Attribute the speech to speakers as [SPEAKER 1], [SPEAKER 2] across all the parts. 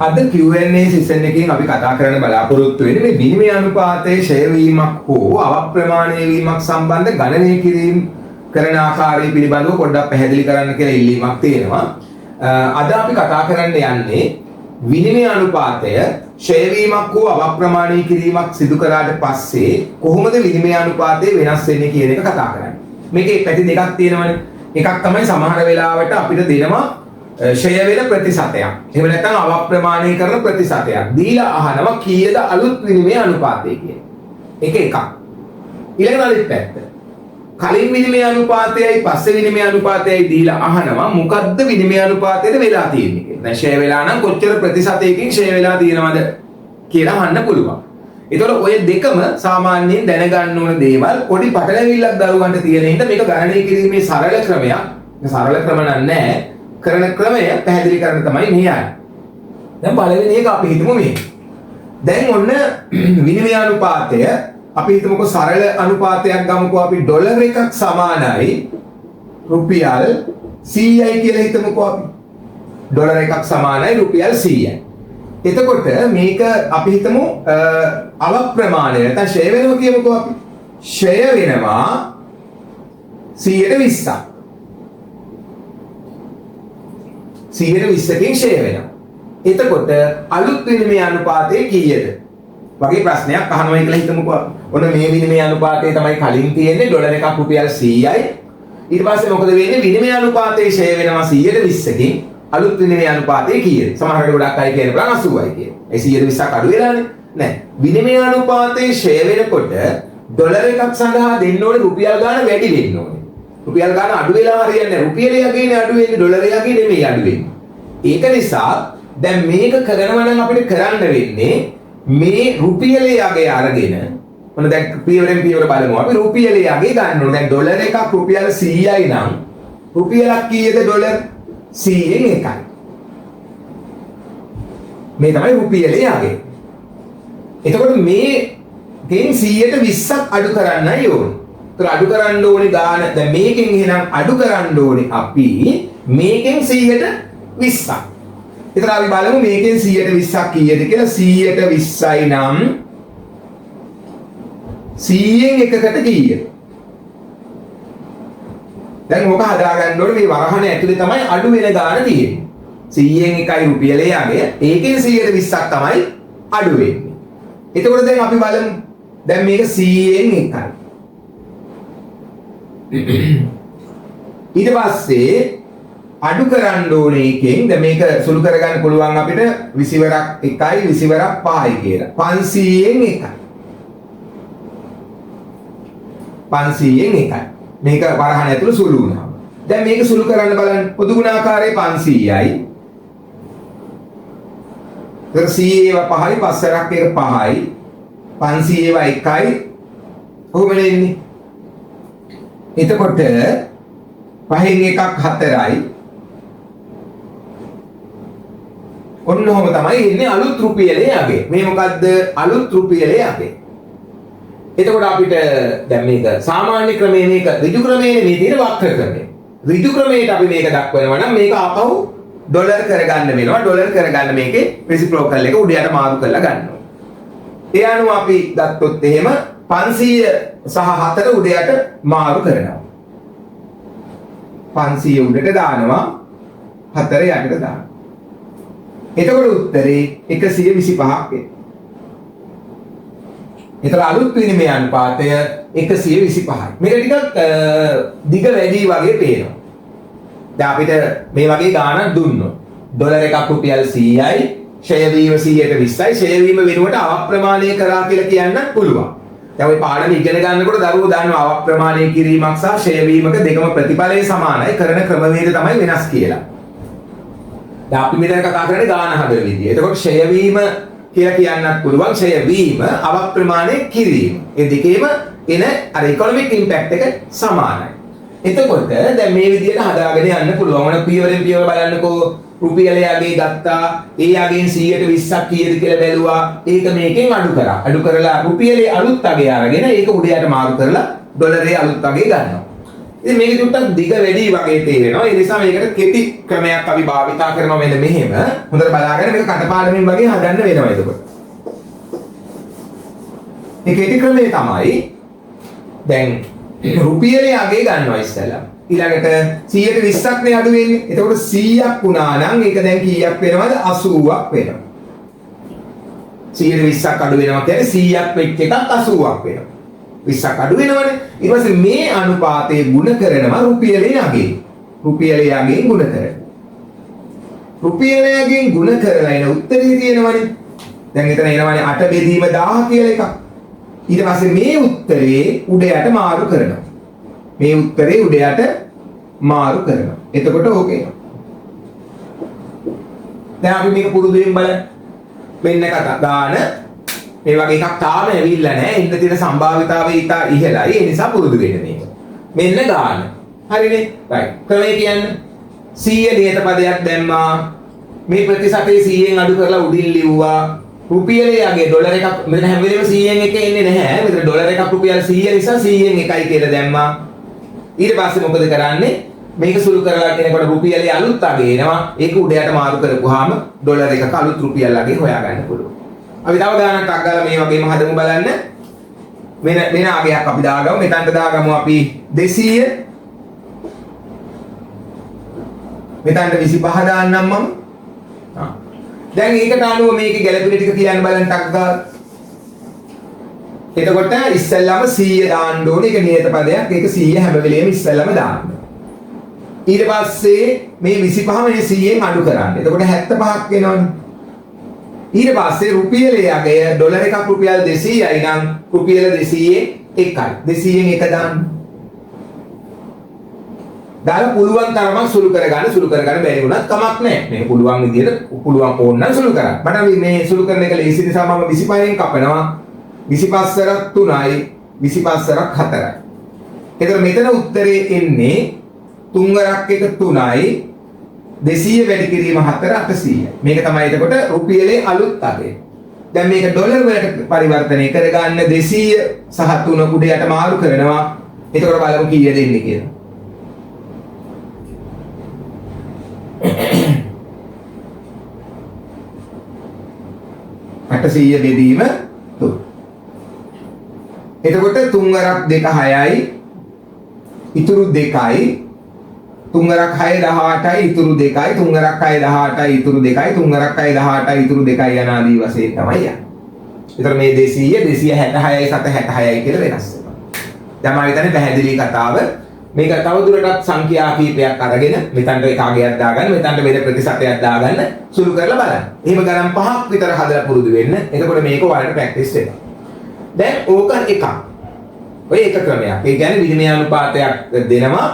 [SPEAKER 1] අද Q&A session එකකින් අපි කතා කරන්න බලාපොරොත්තු වෙන්නේ මේ විනිමය අනුපාතයේ ෂෙයා වීමක් හෝ අවප්‍රමාණය වීමක් සම්බන්ධ ගණනය කිරීම කරන ආකාරය පිළිබඳව පොඩ්ඩක් පැහැදිලි කරන්න කියලා ඉල්ලීමක් තියෙනවා. අද අපි කතා කරන්න යන්නේ විනිමය අනුපාතය ෂෙයා වීමක් හෝ අවප්‍රමාණය කිරීමක් සිදු කරාට පස්සේ කොහොමද විනිමය අනුපාතය වෙනස් වෙන්නේ කියන එක කතා කරන්නේ. මේකේ පැති දෙකක් තියෙනවනේ. එකක් තමයි සමහර වෙලාවට අපිට දෙනවා ෂෙයා වෙන ප්‍රතිශතයක්. එහෙම නැත්නම් අවප්‍රමාණය කරන ප්‍රතිශතයක්. දීලා අහනවා කීයද අලුත් විනිමය අනුපාතය කියන්නේ. ඒක එකක්. ඊළඟ අනිත් පැත්ත. කලින් විනිමය අනුපාතයයි පස්සේ විනිමය අනුපාතයයි දීලා අහනවා මොකද්ද විනිමය අනුපාතයට වෙලා තියෙන්නේ කියලා. දැන් ෂෙයා වෙලා නම් කොච්චර ප්‍රතිශතයකින් ෂෙයා වෙලා තියෙනවද කියලා අහන්න පුළුවන්. ඒතකොට ඔය දෙකම සාමාන්‍යයෙන් දැනගන්න ඕන දේවල් පොඩි පටලැවිල්ලක් දරුවන්ට තියෙන හින්දා මේක ගණනය කිරීමේ සරල ක්‍රමයක්. සරල ක්‍රම නෑ. කරන ක්‍රමය පැහැදිලි කරන්න තමයි මේ යන්නේ. දැන් පළවෙනි එක අපි හිතමු මේ. දැන් ඔන්න විනිමය අනුපාතය අපි හිතමුකෝ සරල අනුපාතයක් ගමුකෝ අපි ඩොලර් එකක් සමානයි රුපියල් 100යි කියලා හිතමුකෝ අපි. ඩොලර් එකක් සමානයි රුපියල් 100යි. එතකොට මේක අපි හිතමු අවප්‍රමාණය නැත්නම් ෂෙයා වෙනවා කියමුකෝ අපි. ෂෙයා වෙනවා 120ක්. 120කින් ෂෙයා වෙනවා. එතකොට අලුත් විනිමය අනුපාතය කීයද? වගේ ප්‍රශ්නයක් අහනවා කියලා හිතමුකෝ. ඔන්න මේ විනිමය අනුපාතය තමයි කලින් තියෙන්නේ ඩොලර් එකක් රුපියල් 100යි. ඊට පස්සේ මොකද වෙන්නේ? විනිමය අනුපාතයේ ෂෙයා වෙනවා 120කින්. අලුත් විනිමය අනුපාතය කීයද? සමහරවිට ගොඩක් අය කියන බලන්න 80යි කියන. ඒ 120ක් අඩු වෙලානේ. නෑ. විනිමය අනුපාතයේ ෂෙයා වෙනකොට ඩොලර් එකක් සඳහා දෙන්න ඕනේ රුපියල් ගාණ වැඩි වෙන්න ඕනේ. රුපියල් ගාණ අඩු වෙලා හරියන්නේ නැහැ. රුපියලේ යගේනේ අඩු වෙන්නේ ඩොලරේ යගේ නෙමෙයි අඩු වෙන්නේ. ඒක නිසා දැන් මේක කරනවා නම් අපිට කරන්න වෙන්නේ මේ රුපියලේ යගේ අරගෙන මොන දැන් පියවරෙන් පියවර බලමු. අපි රුපියලේ යගේ ගන්න ඕනේ. දැන් ඩොලර් එකක් රුපියල් 100යි නම් රුපියලක් කීයද ඩොලර් 100න් එකයි. මේ තමයි රුපියලේ යගේ. එතකොට මේකෙන් 120ක් අඩු කරන්නයි ඕනේ. ඒතර අඩු කරන්න ඕනේ ගාන දැන් මේකෙන් එහෙනම් අඩු කරන්න ඕනේ අපි මේකෙන් 120ක්. ඒතර අපි බලමු මේකෙන් 120ක් කීයද කියලා. 120යි නම් 100න් එකකට කීයද? දැන් මොක හදාගන්න ඕනේ මේ වරහන ඇතුලේ තමයි අඩු වෙන ගාන තියෙන්නේ. 100න් එකයි රුපියලේ යගේ. ඒකෙන් 120ක් තමයි අඩු වෙන්නේ. එතකොට දැන් අපි බලමු. දැන් මේක 100න් එකයි. ඊට පස්සේ අඩු කරන්න ඕනේ එකෙන් දැන් මේක සුළු කරගන්න පුළුවන් අපිට 20 වරක් 1යි 20 වරක් 5යි කියලා. 500න් එකයි. 500න් එකයි. මේක වරහන ඇතුළේ සුළු වුණා. දැන් මේක සුළු කරන්න බලන්න. පොදු ගුණාකාරයේ 500යි. ඒතර 100 ඒවා 5යි 5 වරක් එක 5යි. 500 ඒවා 1යි. කොහොමද එන්නේ? එතකොට 5න් එකක් 4යි. ඔන්න ඔහොම තමයි එන්නේ අලුත් රුපියලේ යගේ. මේ මොකද්ද? අලුත් රුපියලේ යගේ. එතකොට අපිට දැන් මේක සාමාන්‍ය ක්‍රමයේ මේක ඍජු ක්‍රමයේ මේ තියෙන වක්‍ර ක්‍රමය. ඍජු ක්‍රමයට අපි මේක දක්වනවා නම් මේක ආපහු ඩොලර් කරගන්න වෙනවා. ඩොලර් කරගන්න මේකේ රෙසිප්‍රොකල් එක උඩ යට මාරු කරලා ගන්නවා. ඒ අනුව අපි ගත්තොත් එහෙම 500 සහ 4 උඩ යට මාරු කරනවා. 500 උඩට දානවා 4 යටට දානවා. එතකොට උත්තරේ 125ක් එනවා. ඒතර අලුත් විනිමය අනුපාතය 125යි. මේක ටිකක් දිග වැඩි වගේ පේනවා. දැන් අපිට මේ වගේ ගාණක් දුන්නොත් ඩොලර් එකක් රුපියල් 100යි ෂෙයා වීම 120යි ෂෙයා වීම වෙනුවට අවප්‍රමාණය කරා කියලා කියන්නත් පුළුවන්. දැන් ඔය පාඩම ඉගෙන ගන්නකොට දරුවෝ දන්නවා අවප්‍රමාණය කිරීමක් සහ ෂෙයා වීමක දෙකම ප්‍රතිඵලය සමානයි කරන ක්‍රමවේද තමයි වෙනස් කියලා. දැන් අපි මෙතන කතා කරන්නේ ගාණ හදන විදිය. එතකොට ෂෙයා වීම කියලා කියන්නත් පුළුවන් ෂෙයා වීම අවප්‍රමාණය කිරීම. ඒ දෙකේම එන අර ඉකොනොමික් ඉම්පැක්ට් එක සමානයි. එතකොට දැන් මේ විදියට හදාගෙන යන්න පුළුවන්. මොන පියවරෙන් පියවර බලන්නකෝ. රුපියලේ යගේ ගත්තා. ඒ යගෙන් 120ක් කීයද කියලා බැලුවා. ඒක මේකෙන් අඩු කරා. අඩු කරලා රුපියලේ අලුත් අගේ අරගෙන ඒක උඩ යට මාරු කරලා ඩොලරේ අලුත් අගේ ගන්නවා. ඉතින් මේක චුට්ටක් දිග වැඩි වගේ තේරෙනවා. ඒ නිසා මේකට කෙටි ක්‍රමයක් අපි භාවිතා කරනවා මෙන්න මෙහෙම. හොඳට බලාගෙන මේක කටපාඩමින් වගේ හදන්න වෙනවා එතකොට. මේ කෙටි ක්‍රමය තමයි දැන් රුපියලේ අගේ ගන්නවා ඉස්සෙල්ලා. ඊළඟට 120ක් නේ අඩු වෙන්නේ. එතකොට 100ක් වුණා නම් ඒක දැන් කීයක් වෙනවද? 80ක් වෙනවා. 120ක් අඩු වෙනවා කියන්නේ 100ක් වෙච්ච එකක් 80ක් වෙනවා. 20ක් අඩු වෙනවනේ. ඊට පස්සේ මේ අනුපාතයේ ගුණ කරනවා රුපියලේ අගේ. රුපියලේ අගේ ගුණ කරනවා. රුපියලේ අගේ ගුණ කරලා එන උත්තරේ තියෙනවනේ. දැන් එතන එනවනේ 8 බෙදීම 1000 කියලා එකක්. ඊට පස්සේ මේ උත්තරේ උඩ යට මාරු කරනවා. මේ උත්තරේ උඩ යට මාරු කරනවා. එතකොට ඕකේ. දැන් අපි මේක පුරුදුවෙන් බලන්න. මෙන්න කතා ගාන මේ වගේ එකක් තාම ඇවිල්ලා නැහැ. ඉන්න තියෙන සම්භාවිතාවය ඉතා ඉහළයි. ඒ නිසා පුරුදු වෙන්න මේක. මෙන්න ගාන. හරිනේ? right. ක්‍රමය කියන්නේ 100 නියත පදයක් දැම්මා. මේ ප්‍රතිශතයේ 100න් අඩු කරලා උඩින් ලිව්වා. රුපියලේ යගේ ඩොලර් එකක් මෙතන හැම වෙලේම 100න් එක එන්නේ නැහැ. මෙතන ඩොලර් එකක් රුපියල් 100 නිසා 100න් එකයි කියලා දැම්මා. ඊට පස්සේ මොකද කරන්නේ? මේක සුළු කරලා කෙනෙකුට රුපියලේ අලුත් අගේ එනවා. ඒක උඩ යට මාරු කරපුවාම ඩොලර් එකක අලුත් රුපියල් අගේ හොයාගන්න පුළුවන්. අපි තව ගානක් අග්ගලා මේ වගේම හදමු බලන්න. වෙන අගයක් අපි දාගමු. මෙතනට දාගමු අපි 200. මෙතනට 25 දාන්නම් මම. දැන් ඒකට අනුව මේකේ ගැළපෙන ටික කියන්න බලන්න ටක් ගාලා. එතකොට ඉස්සෙල්ලාම 100 දාන්න ඕනේ. ඒක නියත පදයක්. ඒක 100 හැම වෙලේම ඉස්සෙල්ලාම දාන්න. ඊට පස්සේ මේ 25 මේ 100න් අඩු කරන්න. එතකොට 75ක් වෙනවනේ. ඊට පස්සේ රුපියලේ අගය ඩොලර් එකක් රුපියල් 200යි නම් රුපියල 200 එකයි. 200න් එක දාන්න. දාලා පුළුවන් තරමක් සුළු කරගන්න බැරි වුණත් කමක් නැහැ. මේක පුළුවන් විදිහට පුළුවන් ඕන නම් සුළු කරන්න. මට මේ සුළු කරන එක ලේසි නිසා මම 25න් කපනවා. 25 සරක් 3යි 25 සරක් 4යි. එතකොට මෙතන උත්තරේ එන්නේ 3 වරක් එක 3යි 200 වැඩි කිරීම 4 800යි. මේක තමයි එතකොට රුපියලේ අලුත් අගය. දැන් මේක ඩොලර් වලට පරිවර්තනය කරගන්න 200 සහ 3 උඩ යට මාරු කරනවා. එතකොට බලමු කීයද එන්නේ කියලා. 800 බෙදීම 3. එතකොට 3 වරක් 2 6යි ඉතුරු 2යි 3 වරක් 6 18යි ඉතුරු 2යි 3 වරක් 6 18යි ඉතුරු 2යි 3 වරක් 6 18යි ඉතුරු 2යි යනාදී වශයෙන් තමයි යන්නේ. ඒතර මේ 200 266යි 766යි කියලා වෙනස් වෙනවා. දැන් මම හිතන්නේ පැහැදිලි කතාව. මේක තව දුරටත් සංඛ්‍යා කීපයක් අරගෙන මෙතනට එක අගයක් දාගන්න මෙතනට වෙන ප්‍රතිශතයක් දාගන්න සුළු කරලා බලන්න. එහෙම ගණන් 5ක් විතර හදලා පුරුදු වෙන්න. එතකොට මේක ඔයාලට ප්‍රැක්ටිස් වෙනවා. දැන් ඕක එකක්. ඔය එක ක්‍රමයක්. ඒ කියන්නේ විනිමය අනුපාතයක් දෙනවා.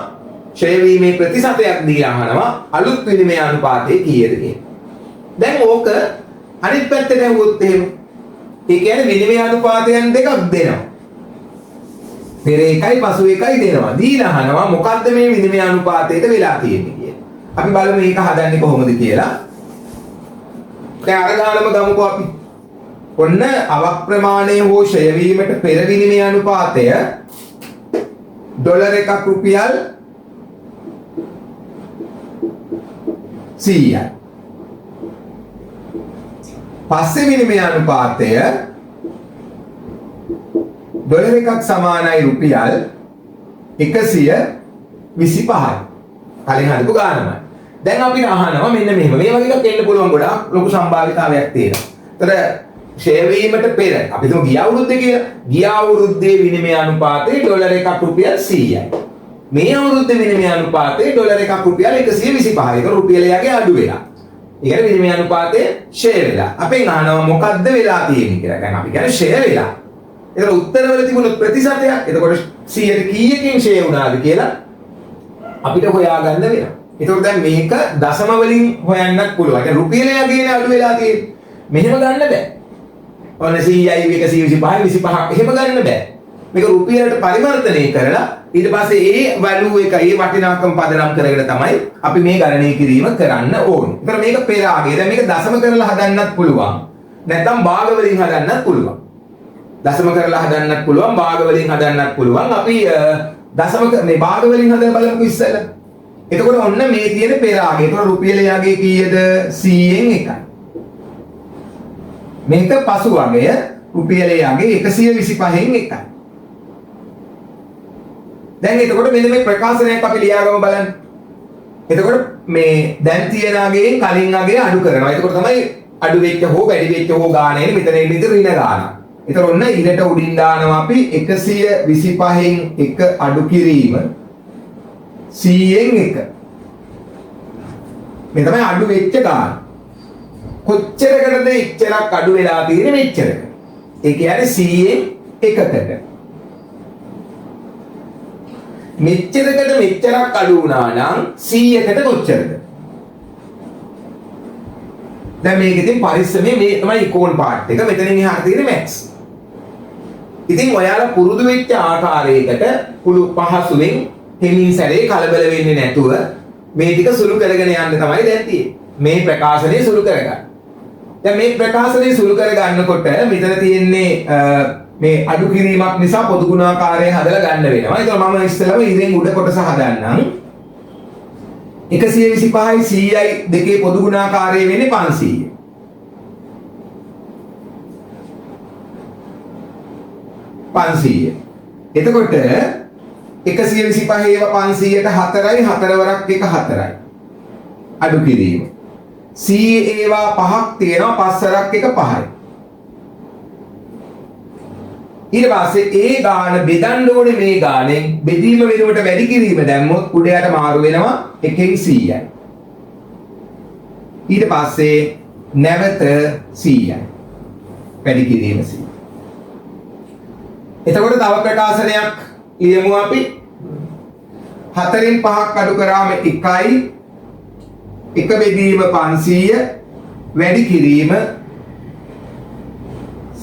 [SPEAKER 1] ක්ෂය වීමේ ප්‍රතිශතයක් දීලා අහනවා. අලුත් විනිමය අනුපාතය කීයද කියලා. දැන් ඕක අනිත් පැත්තට ඇහුවොත් එහෙම. ඒ කියන්නේ විනිමය අනුපාතයන් දෙකක් දෙනවා. පෙර එකයි පසු එකයි දෙනවා. දීලා අහනවා මොකද්ද මේ විනිමය අනුපාතයට වෙලා තියෙන්නේ කියලා. අපි බලමු මේක හදන්නේ කොහොමද කියලා. දැන් අර ගානම ගමුකෝ අපි. ඔන්න අවප්‍රමාණය හෝ ක්ෂය වීමට පෙර විනිමය අනුපාතය ඩොලර් එකක් රුපියල් 100යි. පස්සේ විනිමය අනුපාතය ඩොලර් එකක් සමානයි රුපියල් 125යි. කලින් හදපු ගානමයි. දැන් අපිට අහනවා මෙන්න මෙහෙම. මේ වගේ එකක් එන්න පුළුවන් ගොඩාක් ලොකු සම්භාවිතාවයක් තියෙනවා. ඒතර ක්ෂය වීමට පෙර අපි හිතමු ගිය අවුරුද්දේ කියලා. ගිය අවුරුද්දේ විනිමය අනුපාතය ඩොලර් එකක් රුපියල් 100යි. මේ අවුරුද්දේ විනිමය අනුපාතය ඩොලර් එකක් රුපියල් 125යි. ඒක රුපියලයගේ අඩු වෙලා. ඒ කියන්නේ විනිමය අනුපාතය ක්ෂය වෙලා. අපෙන් අහනවා මොකද්ද වෙලා තියෙන්නේ කියලා. දැන් අපි කියන්නේ ක්ෂය වෙලා. ඒක උත්තරවල තිබුණු ප්‍රතිශතයක්. එතකොට 100ට කීයකින් ක්ෂය වුණාද කියලා අපිට හොයාගන්න වෙනවා. එතකොට දැන් මේක දශම වලින් හොයන්නත් පුළුවන්. ඒ රුපියලයගේ අඩු වෙලා තියෙන්නේ. මෙහෙම ගන්න බෑ. ඔන්න 100යි 125යි 25ක් එහෙම ගන්න බෑ. මේක රුපියලට පරිවර්තනය කරලා ඊට පස්සේ ඒ වැලුව එක ඒ වටිනාකම පදනම් කරගෙන තමයි අපි මේ ගණනය කිරීම කරන්න ඕනේ. ඒතර මේක පෙර ආගේ. දැන් මේක දශම කරලා හදන්නත් පුළුවන්. නැත්නම් භාග වලින් හදන්නත් පුළුවන්. දශම කරලා හදන්නත් පුළුවන් භාග වලින් හදන්නත් පුළුවන්. අපි දශමක මේ භාග වලින් හදලා බලමුකෝ ඉස්සෙල්ලා. එතකොට ඔන්න මේ තියෙන පෙරාගය. එතකොට රුපියල යගේ කීයද? 100න් එකයි. මේක පසු වගය රුපියල යගේ 125න් එකයි. දැන් එතකොට මෙන්න මේ ප්‍රකාශනයක් අපි ලියාගමු බලන්න. එතකොට මේ දැන් තියෙන අගයෙන් කලින් අගය අඩු කරනවා. එතකොට තමයි අඩු වෙච්ච හෝ වැඩි වෙච්ච හෝ ගාන එන්නේ. මෙතන එන්නේ ඍණ ගාන. එතකොට ඔන්න ඉරට උඩින් දානවා අපි 125න් 1 අඩු කිරීම 100න් 1. මේ තමයි අඩු වෙච්ච ගාන. කොච්චරකටද ඉච්චරක් අඩු වෙලා තියෙන්නේ මෙච්චරක. ඒ කියන්නේ 100න් 1කට. මෙච්චරකට මෙච්චරක් අඩු වුණා නම් 100කට කොච්චරද? දැන් මේක ඉතින් පරිස්සමේ මේ තමයි ඉකෝන් පාර්ට් එක. මෙතනින් එහාට තියෙන මැක්ස්. ඉතින් ඔයාලා පුරුදු වෙච්ච ආකාරයකට පුළු පහසුවෙන් හිමින් සැරේ කලබල වෙන්නේ නැතුව මේ ටික සුළු කරගෙන යන්න තමයි දැන් තියෙන්නේ. මේ ප්‍රකාශනය සුළු කරගන්න. දැන් මේ ප්‍රකාශනය සුළු කරගන්නකොට මෙතන තියෙන්නේ මේ අඩු කිරීමක් නිසා පොදු ගුණාකාරය හදලා ගන්න වෙනවා. ඒතකොට මම ඉස්සෙල්ලාම ඉරෙන් උඩ කොටස හදන්නම්. 125යි 100යි දෙකේ පොදු ගුණාකාරය වෙන්නේ 500. එතකොට 125 ඒවා 500ට 4යි 4 වරක් එක 4යි. අඩු කිරීම. 100 ඒවා 5ක් තියෙනවා 5 වරක් එක 5යි. ඊට පස්සේ ඒ ගාන බෙදන්න ඕනේ මේ ගානෙන් බෙදීම වෙනුවට වැඩි කිරීම දැම්මොත් උඩයට මාරු වෙනවා 1න් 100යි. ඊට පස්සේ නැවත 100යි. වැඩි කිරීම 100. එතකොට තව ප්‍රකාශනයක් ලියමු අපි. 4න් 5ක් අඩු කරාම 1යි. 1 බෙදීම 500 වැඩි කිරීම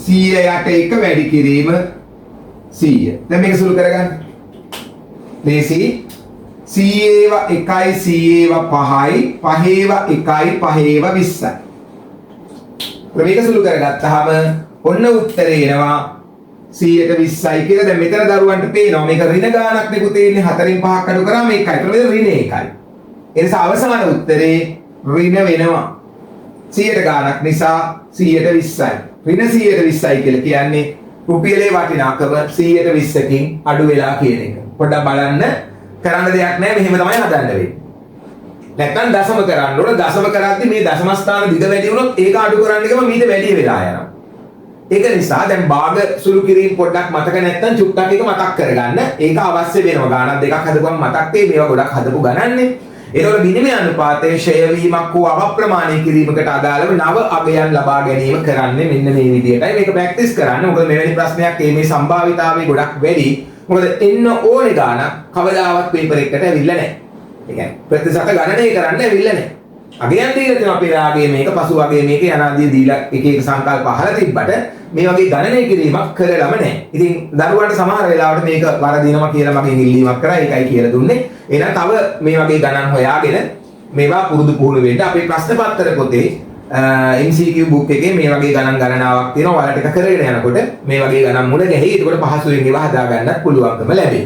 [SPEAKER 1] 100යට 1 වැඩි කිරීම 100. දැන් මේක සුළු කරගන්න. ලේසි. 100 ඒවා 1යි 100 ඒවා 5යි 5 ඒවා 1යි 5 ඒවා 20යි. මේක සුළු කරගත්තාම ඔන්න උත්තරේ එනවා 100ට 20යි කියලා. දැන් මෙතන දරුවන්ට පේනවා මේක ඍණ ගානක් නේ පුතේ ඉන්නේ. 4න් 5ක් අඩු කරාම 1යි. ඒතකොට මෙතන ඍණ 1යි. ඒ නිසා අවසාන උත්තරේ ඍණ වෙනවා. 100ට ගානක් නිසා 100ට 20යි. ඍණ 100ට 20යි කියලා කියන්නේ රුපියලේ වටිනාකම 100ට 20කින් අඩු වෙලා කියන එක. පොඩ්ඩක් බලන්න. කරන්න දෙයක් නැහැ. මෙහෙම තමයි හදන්න වෙන්නේ. නැත්නම් දශම කරන්න ඕන. දශම කරද්දි මේ දශම ස්ථාන දිග වැඩි වුණොත් ඒක අඩු කරන්න ගියම මීට වැඩි වෙලා යනවා. ඒක නිසා දැන් භාග සුළු කිරීම පොඩ්ඩක් මතක නැත්නම් චුට්ටක් එක මතක් කරගන්න. ඒක අවශ්‍ය වෙනවා. ගානක් දෙකක් හදපුවම මතක් වෙයි. මේවා ගොඩක් හදපු ගණන්නේ. ඒතකොට විනිමය අනුපාතයේ ෂය වීමක් හෝ අවප්‍රමාණය කිරීමකට අදාළව නව අගයන් ලබා ගැනීම කරන්නේ මෙන්න මේ විදිහටයි. මේක ප්‍රැක්ටිස් කරන්න. මොකද මෙවැනි ප්‍රශ්නයක් මේ සම්භාවිතාවය ගොඩක් වැඩි. මොකද එන්න ඕනේ ගානක් කවදාවත් පේපර් එකකට ඇවිල්ලා නැහැ. ඒ කියන්නේ ප්‍රතිශත ගණනය කරන්න ඇවිල්ලා නැහැ. අගයන් දීලා තියෙනවා පෙරාගේ මේක පසු වගේ මේක යනාදී දීලා එක එක සංකල්ප අහලා තිබ්බට මේ වගේ ගණනය කිරීමක් කරලම නැහැ. ඉතින් දරුවන්ට සමහර වෙලාවට මේක වරදිනවා කියලා මගෙන් ඉල්ලීමක් කරා. ඒකයි කියලා දුන්නේ. එහෙනම් තව මේ වගේ ගණන් හොයාගෙන මේවා පුරුදු පුහුණු වෙන්න අපේ ප්‍රශ්න පත්‍ර පොතේ MCQ book එකේ මේ වගේ ගණනාවක් තියෙනවා. ඔයාලට ඒක කරගෙන යනකොට මේ වගේ ගණන් මුල ගැහි. ඒකට පහසුවෙන් ඒවා හදා ගන්නත් පුළුවන්කම ලැබෙයි.